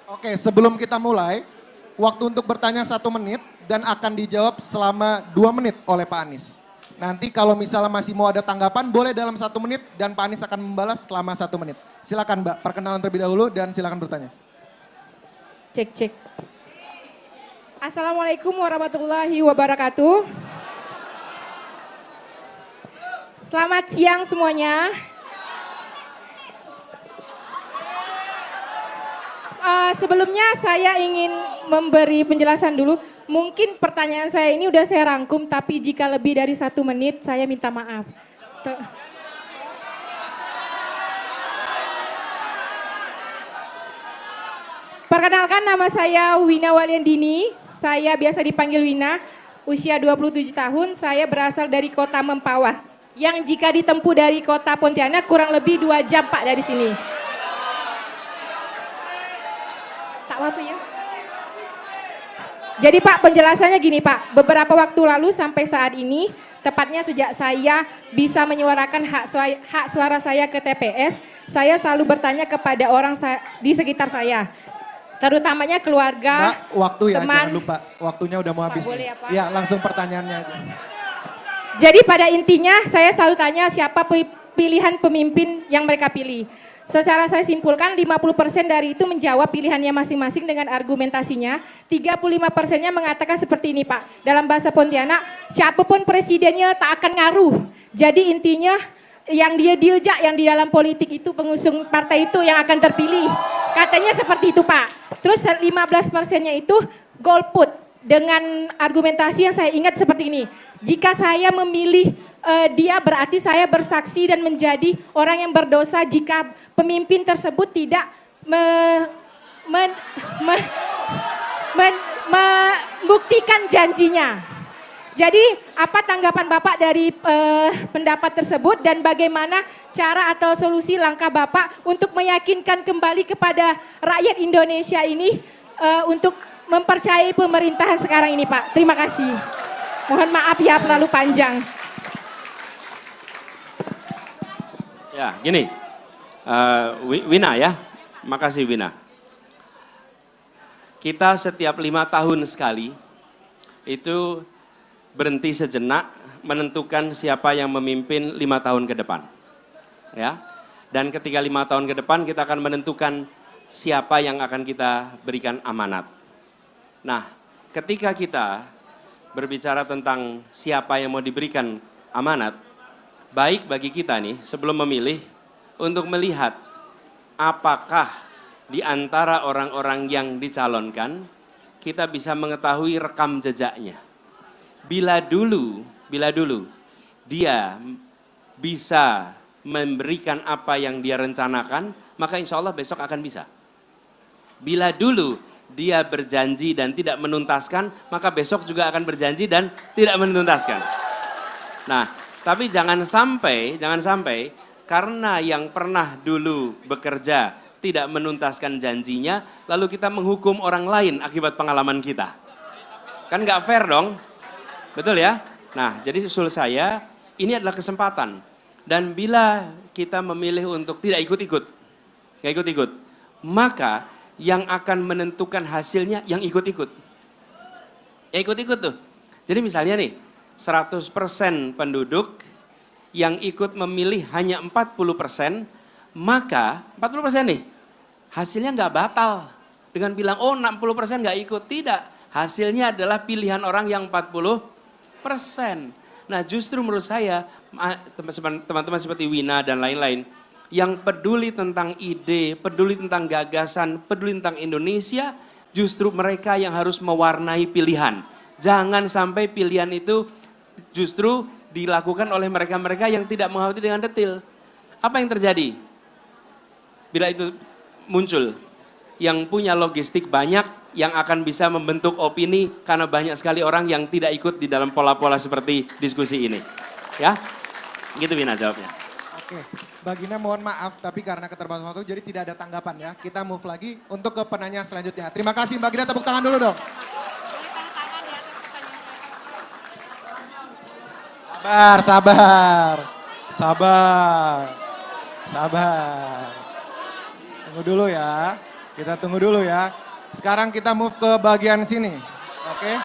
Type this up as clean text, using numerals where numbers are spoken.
Oke, sebelum kita mulai, waktu untuk bertanya 1 menit dan akan dijawab selama 2 menit oleh Pak Anies. Nanti kalau misalnya masih mau ada tanggapan, boleh dalam 1 menit dan Pak Anies akan membalas selama 1 menit. Silakan Mbak, perkenalan terlebih dahulu dan silakan bertanya. Cek, cek. Assalamualaikum warahmatullahi wabarakatuh. Selamat siang semuanya. Sebelumnya saya ingin memberi penjelasan dulu. Mungkin pertanyaan saya ini udah saya rangkum, tapi jika lebih dari 1 menit saya minta maaf. Perkenalkan, nama saya Wina Waliandini, saya biasa dipanggil Wina, usia 27 tahun, saya berasal dari kota Mempawah. Yang jika ditempuh dari kota Pontianak kurang lebih 2 jam Pak dari sini. Tak apa ya. Jadi Pak, penjelasannya gini Pak, beberapa waktu lalu sampai saat ini, tepatnya sejak saya bisa menyuarakan hak suara saya ke TPS, saya selalu bertanya kepada orang di sekitar saya. Terutamanya keluarga, Mbak, waktu ya, teman. jangan lupa. Waktunya udah mau habis. Boleh ya, Pak? Ya, langsung pertanyaannya aja. Jadi pada intinya saya selalu tanya siapa pilihan pemimpin yang mereka pilih. Secara saya simpulkan 50% dari itu menjawab pilihannya masing-masing dengan argumentasinya. 35%-nya mengatakan seperti ini Pak. Dalam bahasa Pontianak, siapapun presidennya tak akan ngaruh. Jadi intinya yang dia diajak yang di dalam politik itu pengusung partai itu yang akan terpilih. Katanya seperti itu Pak. Terus 15%-nya itu golput. Dengan argumentasi yang saya ingat seperti ini. Jika saya memilih dia berarti saya bersaksi dan menjadi orang yang berdosa jika pemimpin tersebut tidak membuktikan janjinya. Jadi apa tanggapan Bapak dari pendapat tersebut dan bagaimana cara atau solusi langkah Bapak untuk meyakinkan kembali kepada rakyat Indonesia ini untuk mempercayai pemerintahan sekarang ini Pak. Terima kasih. Mohon maaf ya terlalu panjang. Ya gini, Wina ya, makasih Wina. Kita setiap 5 tahun sekali itu berhenti sejenak menentukan siapa yang memimpin 5 tahun ke depan. Ya, dan ketika 5 tahun ke depan kita akan menentukan siapa yang akan kita berikan amanat. Nah, ketika kita berbicara tentang siapa yang mau diberikan amanat, baik bagi kita nih sebelum memilih untuk melihat apakah di antara orang-orang yang dicalonkan kita bisa mengetahui rekam jejaknya. Bila dulu dia bisa memberikan apa yang dia rencanakan, maka insya Allah besok akan bisa. Bila dulu dia berjanji dan tidak menuntaskan, maka besok juga akan berjanji dan tidak menuntaskan. Nah, tapi jangan sampai karena yang pernah dulu bekerja tidak menuntaskan janjinya, lalu kita menghukum orang lain akibat pengalaman kita. Kan nggak fair dong, betul ya? Nah, jadi usul saya, ini adalah kesempatan. Dan bila kita memilih untuk tidak ikut-ikut, maka yang akan menentukan hasilnya yang ikut-ikut. Ya ikut-ikut tuh. Jadi misalnya nih, 100% penduduk yang ikut memilih hanya 40%, maka 40% nih, hasilnya nggak batal. Dengan bilang, oh 60% nggak ikut. Tidak, hasilnya adalah pilihan orang yang 40%. Nah justru menurut saya, teman-teman seperti Wina dan lain-lain, yang peduli tentang ide, peduli tentang gagasan, peduli tentang Indonesia, justru mereka yang harus mewarnai pilihan. Jangan sampai pilihan itu justru dilakukan oleh mereka-mereka yang tidak menghayati dengan detail. Apa yang terjadi? Bila itu muncul, yang punya logistik banyak, yang akan bisa membentuk opini karena banyak sekali orang yang tidak ikut di dalam pola-pola seperti diskusi ini. Ya, gitu Wina jawabnya. Oke, Bagina mohon maaf tapi karena keterbatasan waktu jadi tidak ada tanggapan ya. Kita move lagi untuk ke penanya selanjutnya. Terima kasih Mbak Gina, tepuk tangan dulu dong. Sabar. Tunggu dulu ya. Kita tunggu dulu ya. Sekarang kita move ke bagian sini.